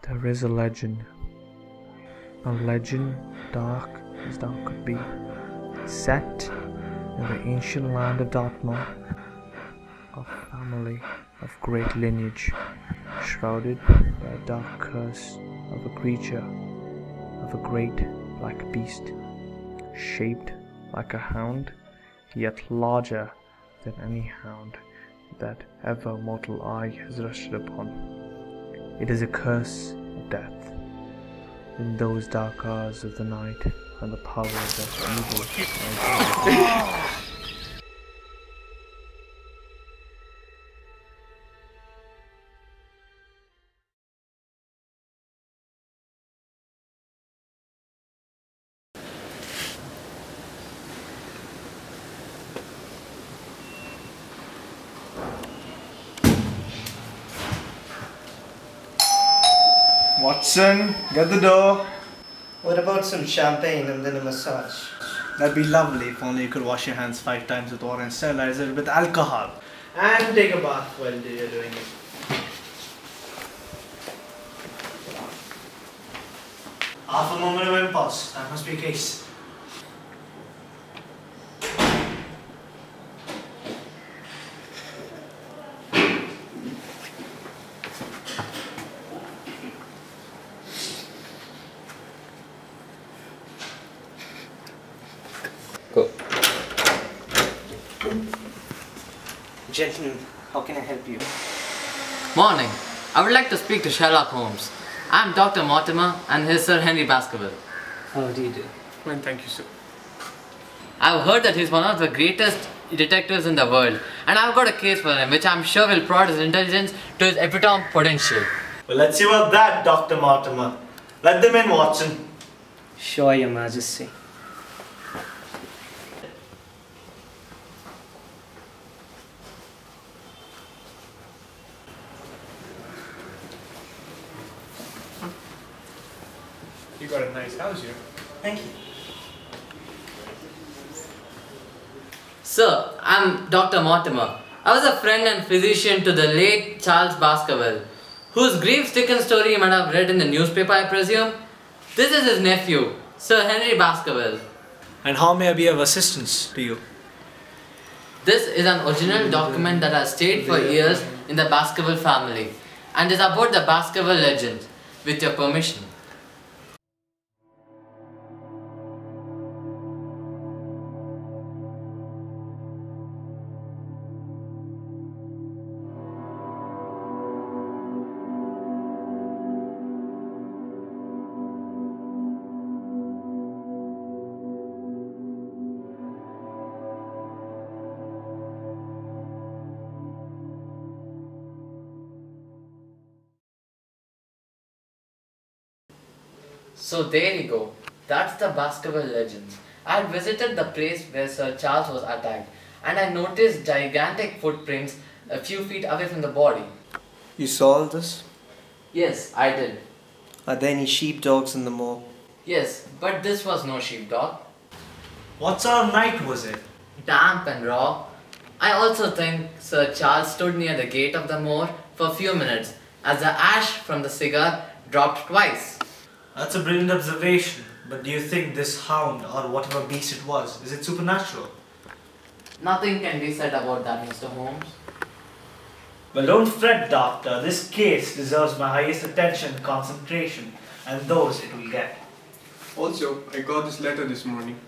There is a legend dark as dark could be, set in the ancient land of Dartmoor, a family of great lineage, shrouded by a dark curse of a creature, of a great black beast, shaped like a hound, yet larger than any hound that ever mortal eye has rested upon. It is a curse of death. In those dark hours of the night, when the powers of evil are Watson, get the door. What about some champagne and then a massage? That'd be lovely if only you could wash your hands 5 times with water and sterilize it with alcohol. And take a bath while you're doing it. Half a moment of impulse. That must be a case. Go. Gentlemen, how can I help you? Morning. I would like to speak to Sherlock Holmes. I am Dr. Mortimer and his Sir Henry Baskerville. How do you do? Fine, thank you, sir. I've heard that he's one of the greatest detectives in the world, and I've got a case for him which I'm sure will prod his intelligence to his epitome potential. Well, let's see about that, Dr. Mortimer. Let them in, Watson. Sure, Your Majesty. You got a nice house here. Thank you. Sir, I'm Dr. Mortimer. I was a friend and physician to the late Charles Baskerville, whose grief-stricken story you might have read in the newspaper, I presume. This is his nephew, Sir Henry Baskerville. And how may I be of assistance to you? This is an original document that has stayed for years in the Baskerville family and is about the Baskerville legend, with your permission. So there you go. That's the Baskerville legend. I had visited the place where Sir Charles was attacked, and I noticed gigantic footprints a few feet away from the body. You saw all this? Yes, I did. Are there any sheepdogs in the moor? Yes, but this was no sheepdog. What sort of night was it? Damp and raw. I also think Sir Charles stood near the gate of the moor for a few minutes as the ash from the cigar dropped twice. That's a brilliant observation. But do you think this hound, or whatever beast it was, is it supernatural? Nothing can be said about that, Mr. Holmes. Well, don't fret, Doctor. This case deserves my highest attention and concentration, and those it will get. Also, I got this letter this morning.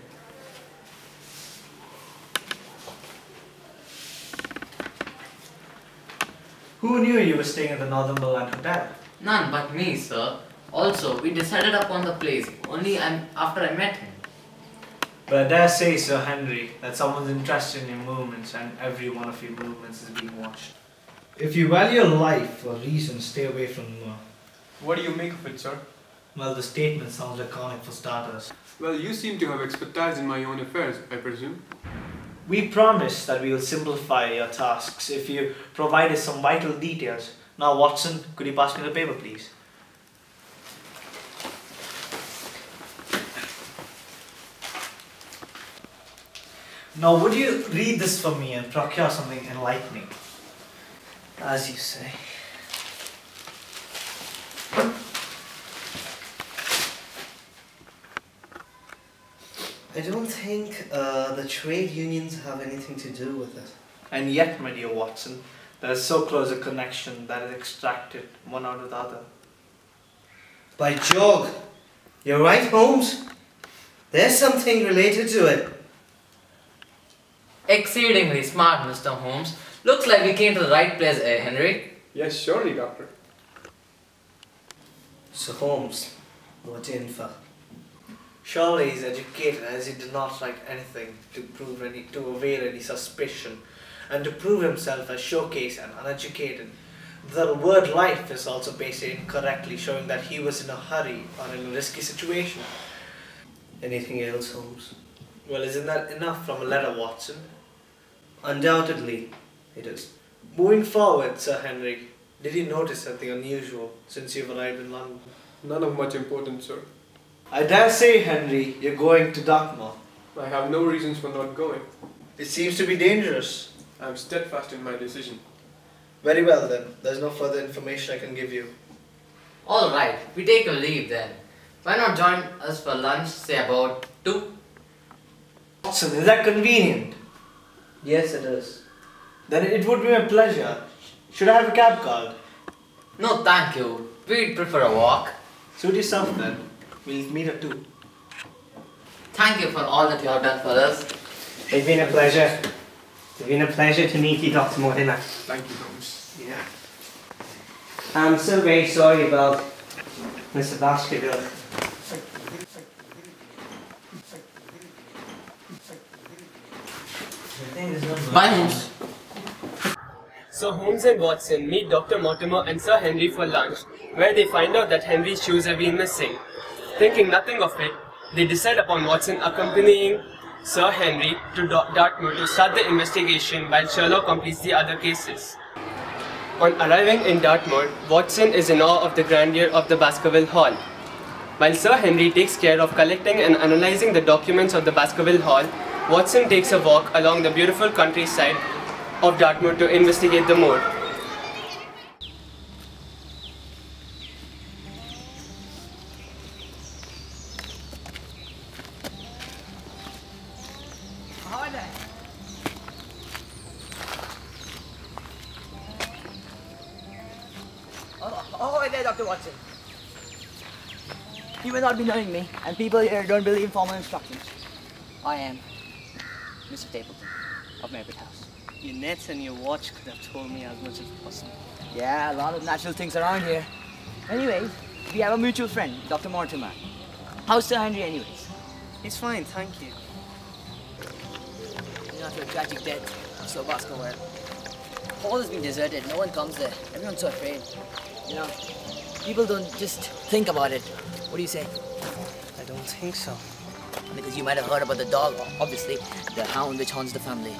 Who knew you were staying at the Northumberland Hotel? None but me, sir. Also, we decided upon the place only after I met him. But I dare say, Sir Henry, that someone's interested in your movements, and every one of your movements is being watched. If you value your life for reasons, stay away from them. What do you make of it, sir? Well, the statement sounds laconic for starters. Well, you seem to have expertise in my own affairs, I presume. We promise that we will simplify your tasks if you provide us some vital details. Now, Watson, could you pass me the paper, please? Now, would you read this for me and procure something enlightening? As you say. I don't think the trade unions have anything to do with it. And yet, my dear Watson, there is so close a connection that is extracted one out of the other. By Jog, you're right, Holmes. There's something related to it. Exceedingly smart, Mr. Holmes. Looks like we came to the right place, Henry? Yes, surely, Doctor. So Holmes, what info? Surely he's educated, as he did not write anything to avail any suspicion, and to prove himself as showcase and uneducated. The word life is also pasted incorrectly, showing that he was in a hurry or in a risky situation. Anything else, Holmes? Well, isn't that enough from a letter, Watson? Undoubtedly, it is. Moving forward, Sir Henry, did you notice something unusual since you've arrived in London? None of much importance, sir. I dare say, Henry, you're going to Dartmoor. I have no reasons for not going. It seems to be dangerous. I am steadfast in my decision. Very well then, there's no further information I can give you. Alright, we take a leave then. Why not join us for lunch, say about 2? Watson, is that convenient? Yes, it is. Then it would be my pleasure. Should I have a cab called? No, thank you. We'd prefer a walk. Suit yourself then. We'll meet at 2. Thank you for all that you have done for us. It's been a pleasure. It's been a pleasure to meet you, Dr. Mortimer. Thank you, Holmes. Yeah. I'm so very sorry about Mr. Baskerville. Bye, Holmes. So Holmes and Watson meet Dr. Mortimer and Sir Henry for lunch, where they find out that Henry's shoes have been missing. Thinking nothing of it, they decide upon Watson accompanying Sir Henry to Dartmoor to start the investigation while Sherlock completes the other cases. On arriving in Dartmoor, Watson is in awe of the grandeur of the Baskerville Hall. While Sir Henry takes care of collecting and analyzing the documents of the Baskerville Hall, Watson takes a walk along the beautiful countryside of Dartmoor to investigate the moor. Oh, hi there, Dr. Watson. You may not be knowing me, and people here don't believe formal instructions. I am Mr. Stapleton of Merritt House. Your net and your watch could have told me as much as possible. Yeah, a lot of natural things around here. Anyways, we have a mutual friend, Dr. Mortimer. How's Sir Henry anyways? He's fine, thank you. You know, after a tragic death of Sir Baskerville, Hall has been deserted, no one comes there. Everyone's so afraid. You know, people don't just think about it. What do you say? I don't think so. Because you might have heard about the dog, obviously, the hound which haunts the family.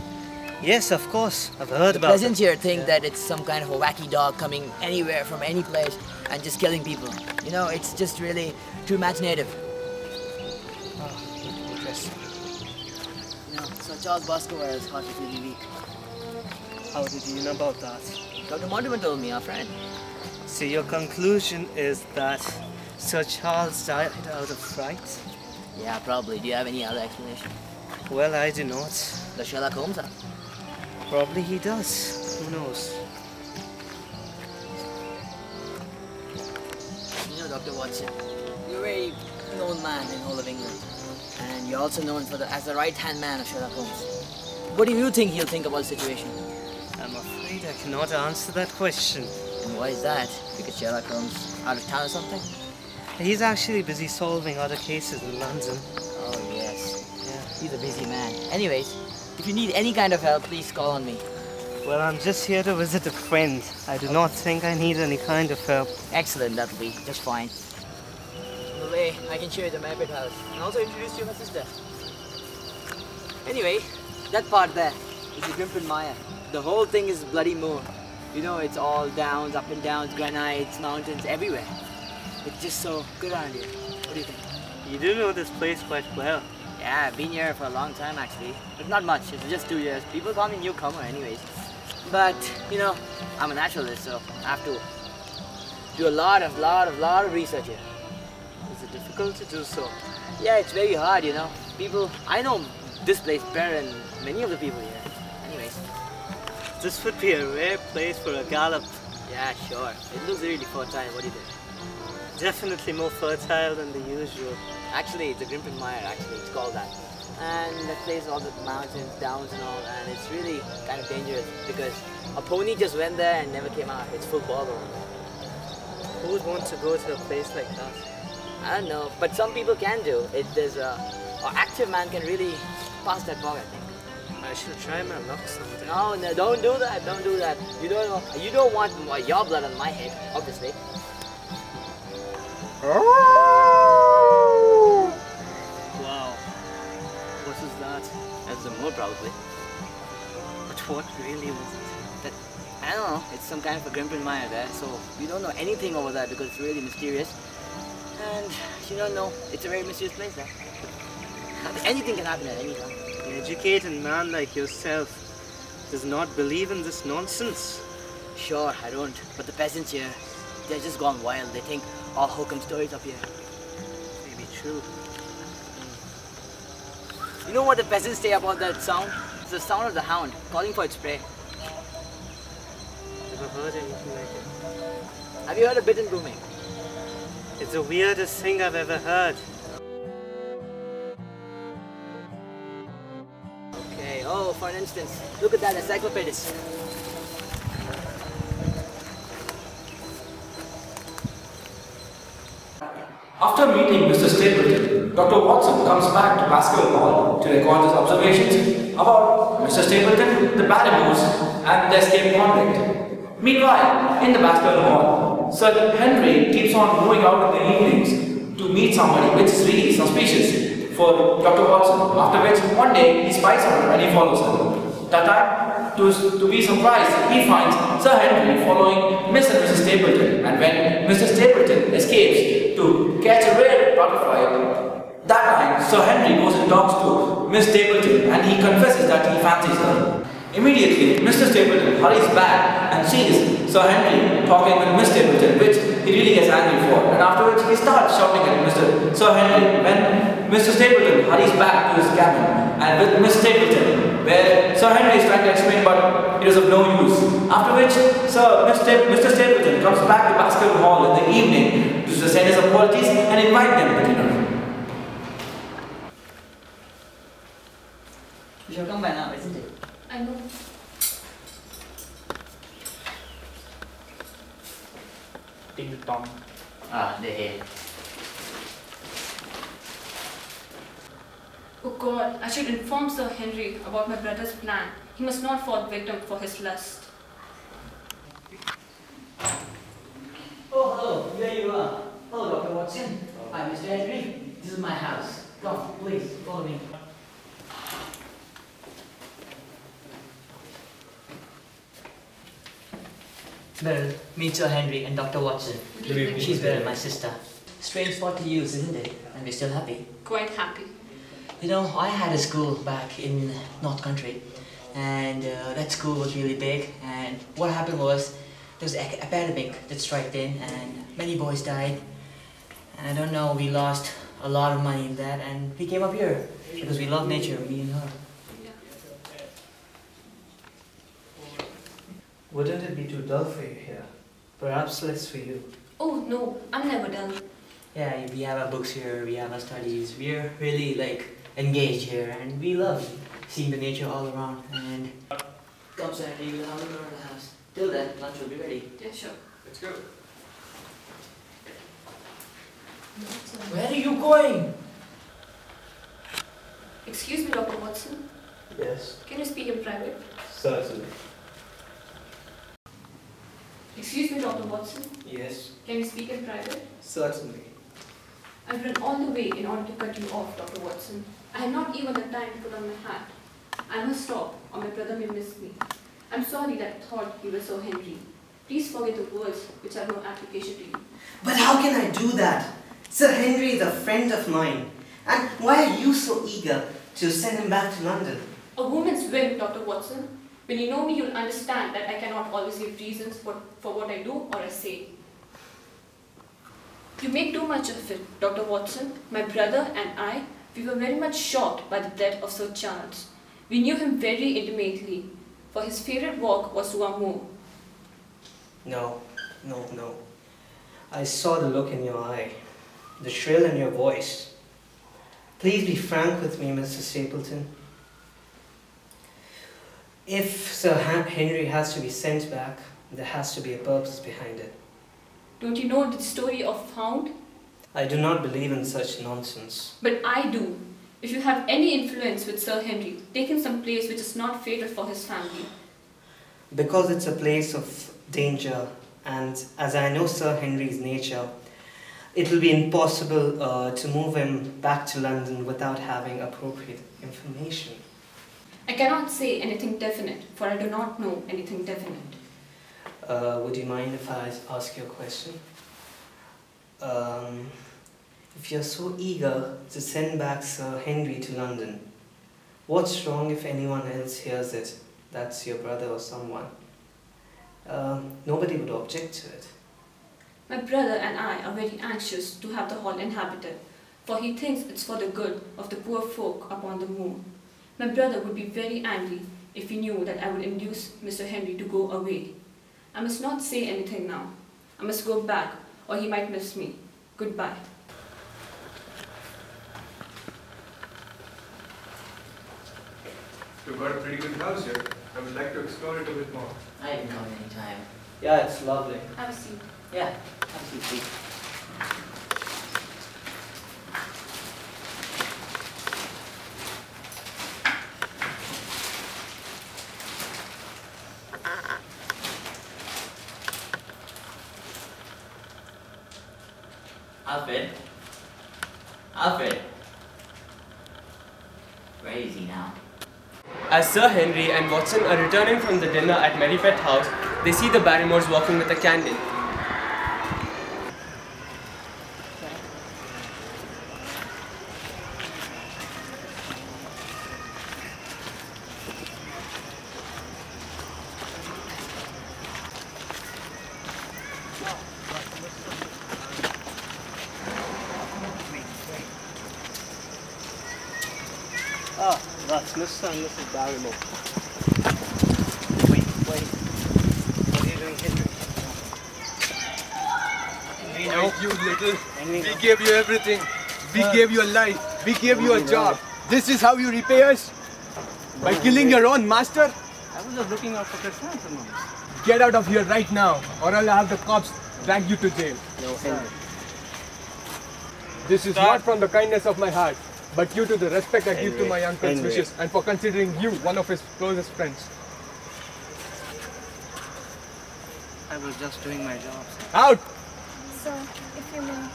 Yes, of course. I've heard The about peasants it. here think that it's some kind of a wacky dog coming anywhere from any place and just killing people. You know, it's just really too imaginative. Oh, interesting. You know, Sir Charles Baskerville is heart is really weak. How did you know about that? Dr. Mortimer told me, our friend. So your conclusion is that Sir Charles died out of fright? Yeah, probably. Do you have any other explanation? Well, I do not. The Sherlock Holmes? Huh? Probably he does. Who knows? You know, Dr. Watson, you're a very known man in whole of England. And you're also known as the right-hand man of Sherlock Holmes. What do you think he'll think about the situation? I'm afraid I cannot answer that question. And why is that? Because Sherlock Holmes out of town or something? He's actually busy solving other cases in London. Oh, yes. Yeah. He's a busy man. Anyways, if you need any kind of help, please call on me. Well, I'm just here to visit a friend. I do not think I need any kind of help. Excellent, that'll be just fine. On the way, I can show you the Merritt House and also introduce you to her sister. Anyway, that part there is the Grimpen Mire. The whole thing is bloody moor. You know, it's all downs, up and downs, granites, mountains, everywhere. It's just so good around here. What do you think? You do know this place quite well. Yeah, I've been here for a long time actually. But not much, it's just 2 years. People call me newcomer anyways. But, you know, I'm a naturalist, so I have to do a lot of research here. Is it difficult to do so? Yeah, it's very hard, you know. People, I know this place better than many of the people here. Anyways. This would be a rare place for a gallop. Yeah, sure. It looks really fertile. What do you think? Definitely more fertile than the usual. Actually, it's a Grimpenmire, actually. It's called that. And that place, all the mountains, downs and all, and it's really kind of dangerous because a pony just went there and never came out. It's full bog over there. Who would want to go to a place like that? I don't know, but some people can do. There's an active man can really pass that bog, I think. I should try my luck someday. No, don't do that. Don't do that. You don't want your blood on my head, obviously. Wow. What is that? That's the mood, probably. But what really was it? I don't know. It's some kind of a Grimpenmire there, so we don't know anything over there because it's really mysterious. And you don't know. It's a very mysterious place there. Anything can happen at any time. An educated man like yourself does not believe in this nonsense. Sure, I don't. But the peasants here, they're just gone wild. They think all hokum stories up here. Maybe true. You know what the peasants say about that sound? It's the sound of the hound calling for its prey. Never heard anything like it. Have you heard of bittern booming? It's the weirdest thing I've ever heard. Okay, oh, for instance, look at that encyclopedist. After meeting Mr. Stapleton, Dr. Watson comes back to Baskerville Hall to record his observations about Mr. Stapleton, the Barrymores, and the escaped convict. Meanwhile, in the Baskerville Hall, Sir Henry keeps on going out in the evenings to meet somebody, which is really suspicious for Dr. Watson, after which one day he spies on her and he follows her. That time, to be surprised, he finds Sir Henry following Mr. and Mrs. Stapleton, and when Mr. Stapleton escapes to catch a rare butterfly, that time Sir Henry goes and talks to Miss Stapleton and he confesses that he fancies her. Immediately, Mr. Stapleton hurries back and sees Sir Henry talking with Miss Stapleton, which he really gets angry for, and afterwards he starts shouting at Sir Henry when Mr. Stapleton hurries back to his cabin and with Miss Stapleton, where Sir Henry is trying to explain but it is of no use. After which Mr. Stapleton comes back to Baskerville Hall in the evening to send his apologies and invite them to dinner. You should come by now, isn't it? I know. Ding dong. Ah, they're here. Oh God, I should inform Sir Henry about my brother's plan. He must not fall victim for his lust. Oh, hello. There you are. Hello, Dr. Watson. I'm Mr. Henry. This is my house. Come, please, follow me. Well, meet Sir Henry and Dr. Watson. She's well, my sister. Strange spot to use, isn't it? And we're still happy. Quite happy. You know, I had a school back in North Country, and that school was really big, and what happened was, there was an epidemic that struck in, and many boys died, and I don't know, we lost a lot of money in that, and we came up here, because we love nature, me and her. Wouldn't it be too dull for you here? Perhaps less for you. Oh no, I'm never done. Yeah, we have our books here, we have our studies, we're really engaged here, and we love seeing the nature all around, and come Saturday, we'll have a look around the house. Till then, lunch will be ready. Yeah, sure. Let's go. Where are you going? Excuse me, Dr. Watson. Yes, Can you speak in private? certainly. Excuse me, Dr. Watson. Yes, Can you speak in private? certainly. I've run all the way in order to cut you off, Dr. Watson. I have not even the time to put on my hat. I must stop, or my brother may miss me. I'm sorry that I thought you were so Henry. Please forget the words which have no application to you. But how can I do that? Sir Henry is a friend of mine. And why are you so eager to send him back to London? A woman's whim, Dr. Watson. When you know me, you'll understand that I cannot always give reasons for what I do or I say. You make too much of it, Dr. Watson. My brother and I, We were very much shocked by the death of Sir Charles. We knew him very intimately, for his favourite walk was to our moor. No. I saw the look in your eye, the shrill in your voice. Please be frank with me, Mr. Stapleton. If Sir Henry has to be sent back, there has to be a purpose behind it. Don't you know the story of Hound? I do not believe in such nonsense. But I do. If you have any influence with Sir Henry, take him some place which is not fatal for his family. Because it's a place of danger, and as I know Sir Henry's nature, it will be impossible to move him back to London without having appropriate information. I cannot say anything definite, for I do not know anything definite. Would you mind if I ask you a question? If you're so eager to send back Sir Henry to London, what's wrong if anyone else hears it? That's your brother or someone. Nobody would object to it. My brother and I are very anxious to have the hall inhabited, for he thinks it's for the good of the poor folk upon the moor. My brother would be very angry if he knew that I would induce Mr. Henry to go away. I must not say anything now. I must go back, or he might miss me. Goodbye. You've got a pretty good house here. I would like to explore it a bit more. I can come anytime. Yeah, it's lovely. Have a seat. Yeah, have a seat, please. Alfred. Where is he now? As Sir Henry and Watson are returning from the dinner at Merripet House, they see the Barrymores walking with a candle. That's Mr. and Mrs. Barrymore. Wait. What are you doing here? We know you little. We gave you everything. We gave you a life. We gave you a job. This is how you repay us? By killing your own master? I was just looking out for chrysanthemums. Get out of here right now, or I'll have the cops drag you to jail. No, Henry. This is not from the kindness of my heart, but due to the respect I give to my uncle's wishes and for considering you one of his closest friends. I was just doing my job. Out! Sir, if you may,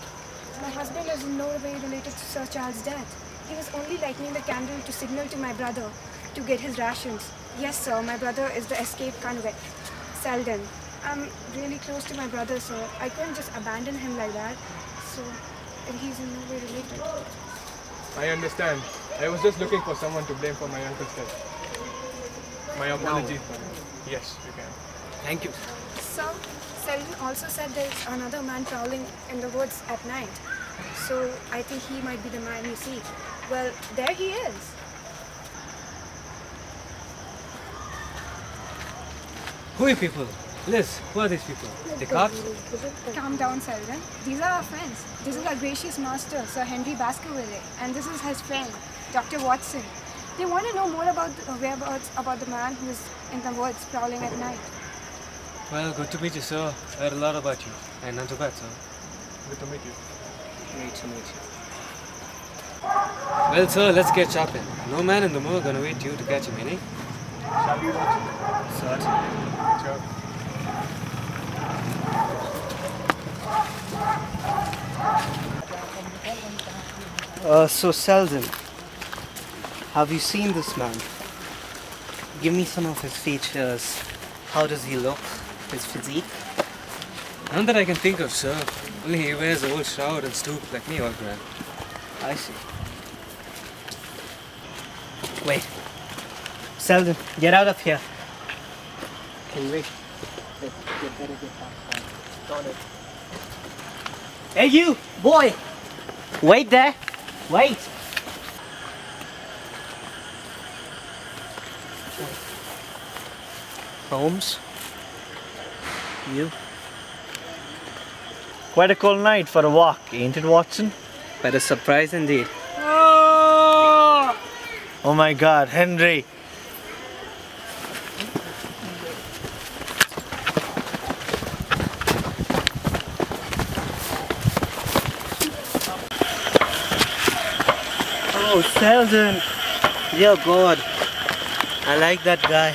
my husband is in no way related to Sir Charles' death. He was only lighting the candle to signal to my brother to get his rations. Yes, sir, my brother is the escaped convict, Selden. I'm really close to my brother, sir. I couldn't just abandon him like that. So, he's in no way related. I understand. I was just looking for someone to blame for my uncle's death. My apologies. No. Yes, you can. Thank you. Sir, Selden also said there's another man prowling in the woods at night. So I think he might be the man you seek. Well, there he is. Who are you people? Liz, who are these people? The cops? Calm down, Selden. These are our friends. This is our gracious master, Sir Henry Baskerville, and this is his friend, Dr. Watson. They want to know more about the whereabouts about the man who is in the woods prowling at night. Well, good to meet you, sir. I heard a lot about you. And not too bad, sir. Good to meet you. Great to meet you. Well, sir, let's get chopping. No man in the moor gonna wait you to catch him, eh? Shall we watch? Certainly. Sure. So Selden, have you seen this man? Give me some of his features. How does he look? His physique? None that I can think of, sir. Only he wears a old shroud and stoop like me, old man. I see. Wait. Selden, get out of here. Can you wait? Get better get back. Got it. Hey you, boy! Wait there! Wait! Holmes? You? Quite a cold night for a walk, ain't it, Watson? But a surprise indeed. Oh my God, Henry! Oh, Selden! Dear God, I like that guy.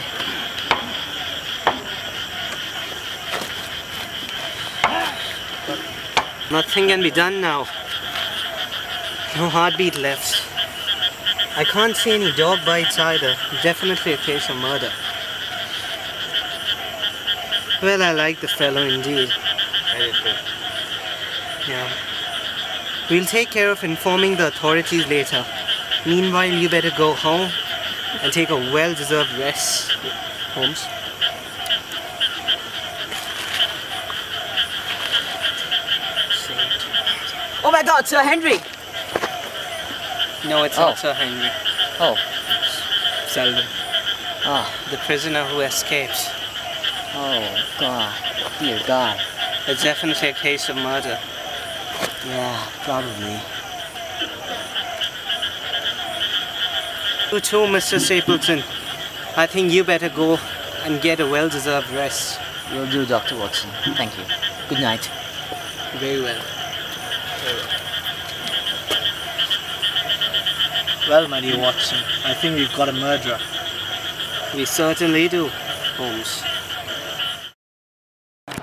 Nothing can be done now. No heartbeat left. I can't see any dog bites either. Definitely a case of murder. Well, I like the fellow indeed. Yeah. We'll take care of informing the authorities later. Meanwhile, you better go home and take a well-deserved rest, Holmes. Oh my God, Sir Henry! No, it's not Sir Henry. Oh. Selden. The prisoner who escapes. Oh, God. Dear God. It's definitely a case of murder. Yeah, probably. You too, Mr. Stapleton. I think you better go and get a well-deserved rest. Will do, Dr. Watson. Thank you. Good night. Very well. Well, my dear Watson, I think we've got a murderer. We certainly do, Holmes.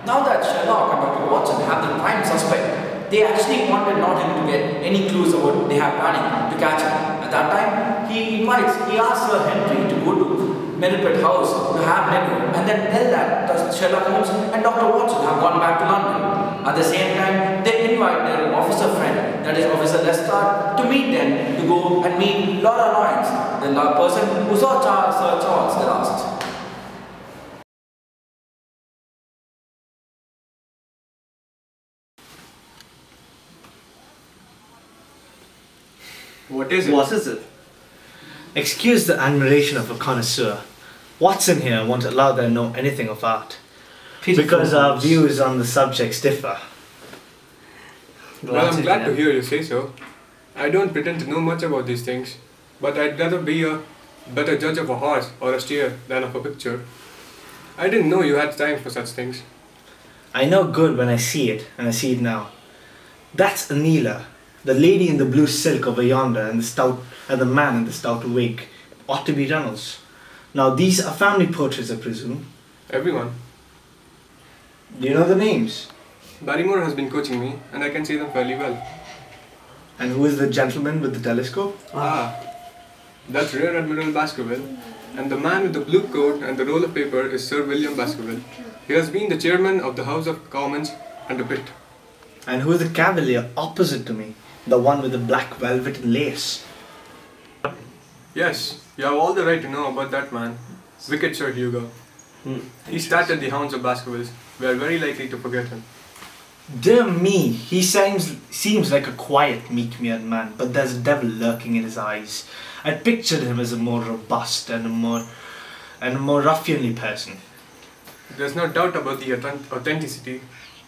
Now that Sherlock and Dr. Watson have the prime suspect, they actually wanted not him to get any clues of what they have planning to catch him. At that time, he asks Sir Henry to go to Merripit House to have dinner and then tell that Sherlock Holmes and Dr. Watson have gone back to London. At the same time, they invite their officer friend, that is Officer Lestat, to meet them to go and meet Laura Lawrence, the person who saw Sir Charles the last. What is it? What is it? Excuse the admiration of a connoisseur. Watson here won't allow them to know anything of art. Because our views on the subjects differ. Well, I'm glad to hear you say so. I don't pretend to know much about these things, but I'd rather be a better judge of a horse or a steer than of a picture. I didn't know you had time for such things. I know good when I see it, and I see it now. That's Anila, the lady in the blue silk over yonder, and the man in the stout wig ought to be Reynolds. Now these are family portraits, I presume. Everyone. Do you know the names? Barrymore has been coaching me, and I can see them fairly well. And who is the gentleman with the telescope? That's Rear Admiral Baskerville, and the man with the blue coat and the roll of paper is Sir William Baskerville. He has been the chairman of the House of Commons and a bit. And who is the cavalier opposite to me? The one with the black velvet and lace? Yes, you have all the right to know about that man. Wicked Sir Hugo. He started the Hounds of Baskerville. We are very likely to forget him. Dear me, he seems like a quiet, meek-mannered man, but there's a devil lurking in his eyes. I pictured him as a more robust and a more ruffianly person. There's no doubt about the authenticity,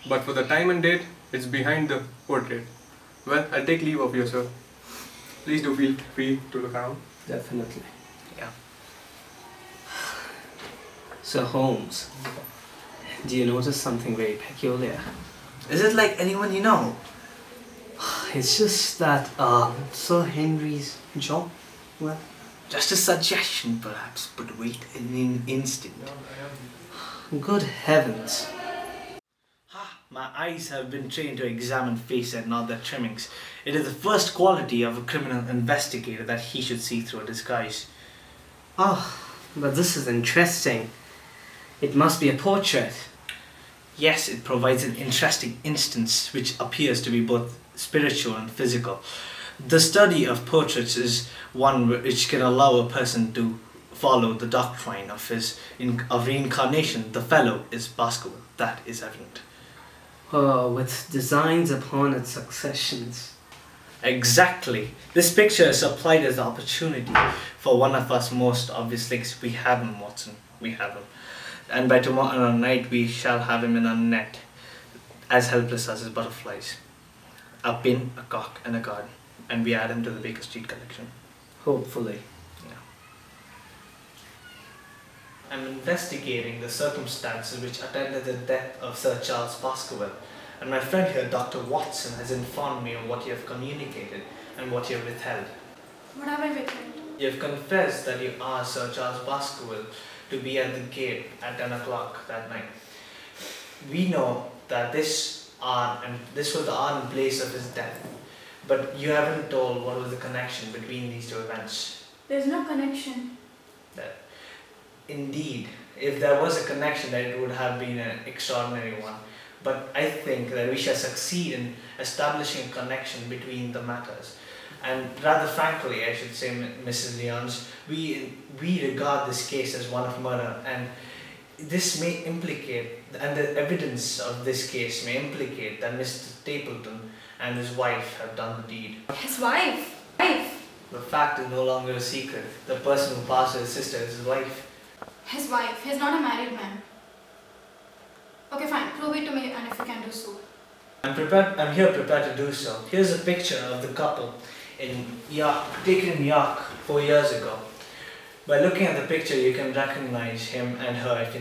but for the time and date, it's behind the portrait. Well, I'll take leave of you, sir. Please do feel free to look around. Definitely. Yeah. Sir Holmes, do you notice something very peculiar? Is it like anyone you know? It's just that Sir Henry's job, well, just a suggestion perhaps, but wait an instant. Good heavens. My eyes have been trained to examine face and not their trimmings. It is the first quality of a criminal investigator that he should see through a disguise. But this is interesting. It must be a portrait. Yes, it provides an interesting instance which appears to be both spiritual and physical. The study of portraits is one which can allow a person to follow the doctrine of reincarnation. The fellow is Baskerville, that is evident. With designs upon its successions. Exactly. This picture is applied as the opportunity for one of us most obvious links. We have him, Watson. We have him. And by tomorrow night we shall have him in our net, as helpless as his butterflies. A pin, a cock and a card. And we add him to the Baker Street collection. Hopefully. I'm investigating the circumstances which attended the death of Sir Charles Baskerville, and my friend here, Dr. Watson, has informed me of what you have communicated and what you have withheld. What have I withheld? You have confessed that you asked Sir Charles Baskerville to be at the gate at 10 o'clock that night. We know that this was the hour and place of his death, but you haven't told what was the connection between these two events. There's no connection. Indeed, if there was a connection, then it would have been an extraordinary one. But I think that we shall succeed in establishing a connection between the matters. And rather frankly, I should say, Mrs. Lyons, we regard this case as one of murder, and this may implicate, and the evidence of this case may implicate that Mr. Stapleton and his wife have done the deed. His wife? The fact is no longer a secret. The person who passed his sister is his wife. His wife. He's not a married man. Okay, fine. Prove it to me, and if you can do so. I'm here prepared to do so. Here's a picture of the couple in York, taken in York 4 years ago. By looking at the picture, you can recognize him and her if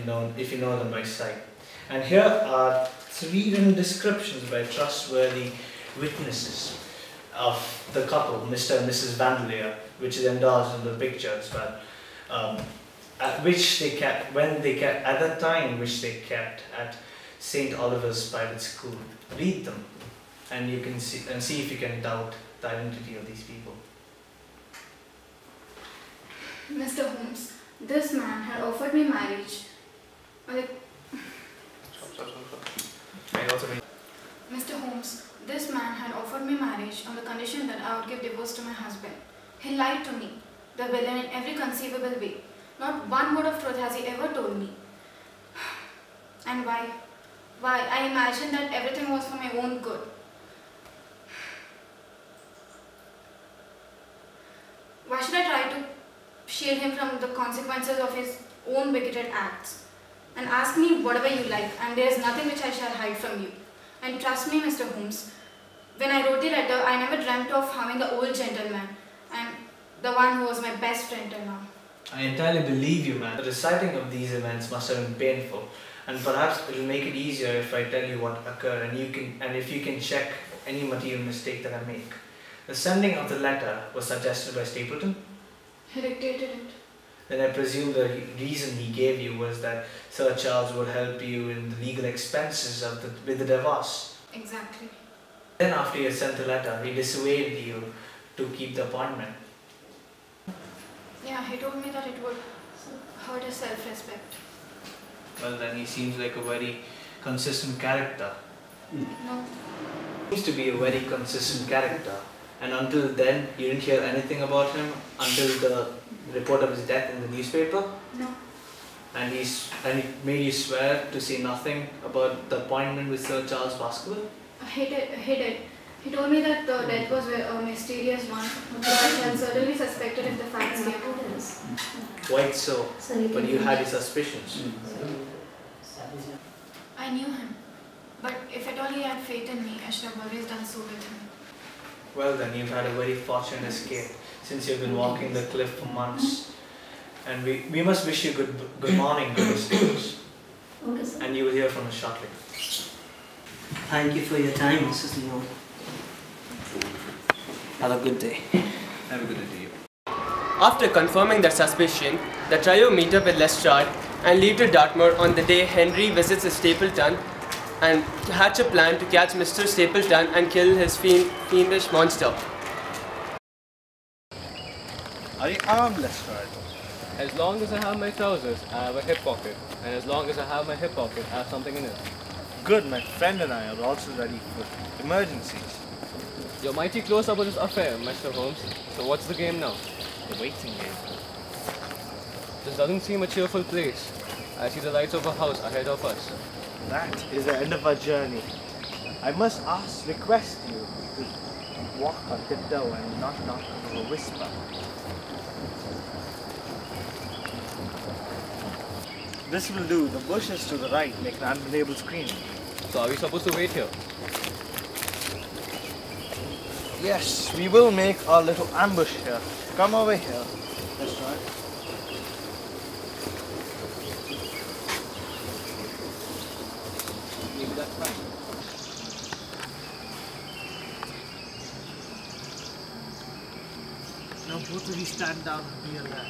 you know them by sight. And here are 3 written descriptions by trustworthy witnesses of the couple, Mr. and Mrs. Vandelier, which is endorsed in the picture as well. Which they kept at the time which they kept at St. Oliver's Private School. Read them, and you can see if you can doubt the identity of these people. Mr. Holmes, this man had offered me marriage. Mr. Holmes, this man had offered me marriage on the condition that I would give divorce to my husband. He lied to me, the villain, in every conceivable way. Not one word of truth has he ever told me. And why? Why? I imagined that everything was for my own good. Why should I try to shield him from the consequences of his own bigoted acts? And ask me whatever you like, and there is nothing which I shall hide from you. And trust me, Mr. Holmes, when I wrote the letter, I never dreamt of harming the old gentleman, and the one who was my best friend till now. I entirely believe you, man. The reciting of these events must have been painful, and perhaps it will make it easier if I tell you what occurred, and if you can check any material mistake that I make. The sending of the letter was suggested by Stapleton. He dictated it. Then I presume the reason he gave you was that Sir Charles would help you in the legal expenses with the divorce. Exactly. Then after you had sent the letter, he dissuaded you to keep the appointment. Yeah, he told me that it would hurt his self-respect. Well, then he seems like a very consistent character. No. He seems to be a very consistent character. And until then, you didn't hear anything about him until the report of his death in the newspaper? No. And he made you swear to say nothing about the appointment with Sir Charles Baskerville? He did. He told me that the death was a mysterious one, but I shall certainly suspect it if the facts came out. Quite so, but you had your suspicions. I knew him, but if at all he had faith in me, I should have always done so with him. Well then, you've had a very fortunate escape, since you've been walking the cliff for months. And we must wish you good morning, good students. And you will hear from us shortly. Thank you for your time, Mrs. Leo. Have a good day. Have a good day to you. After confirming their suspicion, the trio meet up with Lestrade and leave to Dartmoor on the day Henry visits Stapleton and hatch a plan to catch Mr. Stapleton and kill his fiendish monster. Are you armed, Lestrade? As long as I have my trousers, I have a hip pocket. And as long as I have my hip pocket, I have something in it. Good, my friend and I are also ready for emergencies. You're mighty close up with this affair, Mr. Holmes. So what's the game now? The waiting game. This doesn't seem a cheerful place. I see the lights of a house ahead of us. That is the end of our journey. I must request you walk on tiptoe and not knock over a whisper. This will do. The bushes to the right make an unbelievable screen. So are we supposed to wait here? Yes, we will make our little ambush here. Come over here. That's right. Maybe that's fine. Now both of you stand down and be alert.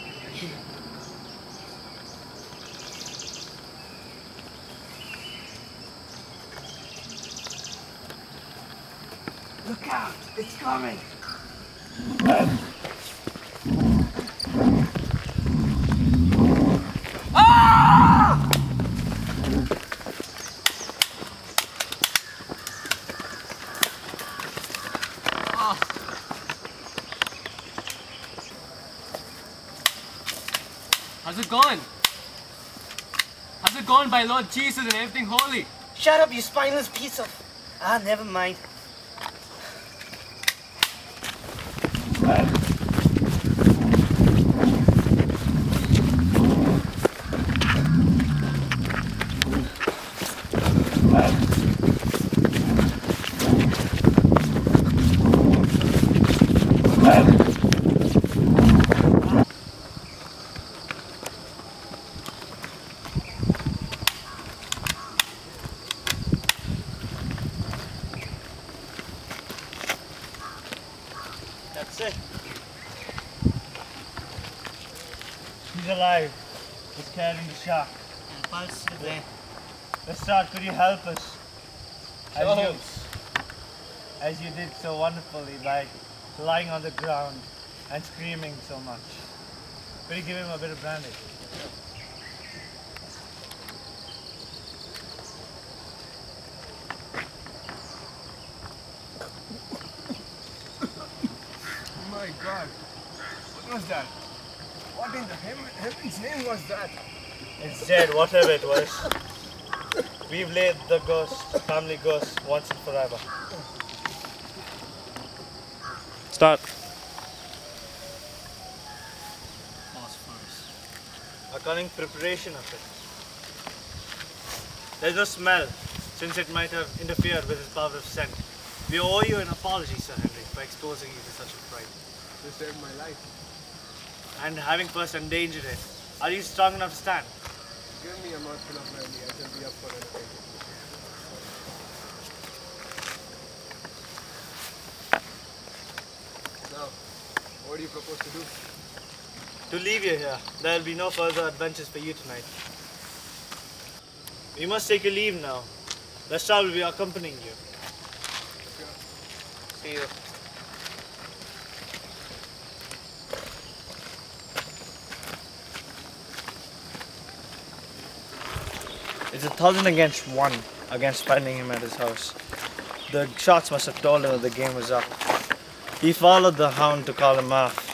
Look out! It's coming! Ah! How's it gone? How's it gone by Lord Jesus and everything holy? Shut up, you spineless piece of... Ah, never mind. That's it. He's alive. He's carrying the shark. Pulse is there. Lestrade, could you help us? As you did so wonderfully by lying on the ground and screaming so much. Could you give him a bit of brandy? My God, what was that? What in the heaven's name was that? It's dead, whatever it was. We've laid the ghost, family ghost, once and forever. Start. A cunning preparation of it. There's no smell, since it might have interfered with his power of scent. We owe you an apology, Sir Henry, for exposing you to such a fright. You saved my life. And having first endangered it, are you strong enough to stand? Give me a mouthful of brandy. I shall be up for anything. Now, what do you propose to do? To leave you here, there will be no further adventures for you tonight. We must take your leave now. Lestrade will be accompanying you. See you. It's 1,000 against 1 against finding him at his house. The shots must have told him that the game was up. He followed the hound to call him off.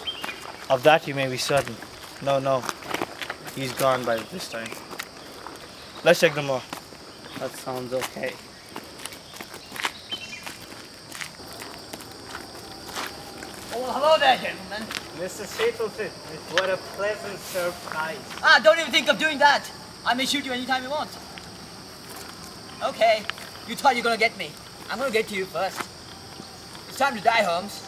Of that you may be certain. No. He's gone by this time. Let's check them more. That sounds okay. Oh, hello there, gentlemen. Mr. Stapleton, what a pleasant surprise. Ah, don't even think of doing that. I may shoot you anytime you want. Okay, you thought you were gonna get me. I'm gonna get to you first. It's time to die, Holmes.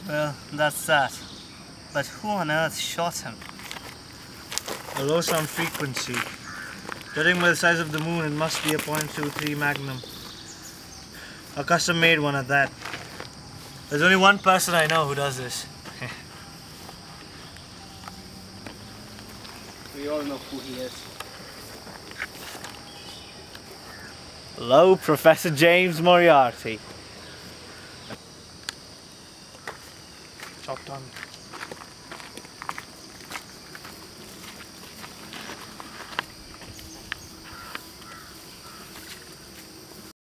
Well, that's that. But who on earth shot him? A low sound frequency. Judging by the size of the moon, it must be a .23 Magnum. A custom-made one at that. There's only one person I know who does this. We all know who he is. Hello, Professor James Moriarty. Chopped on.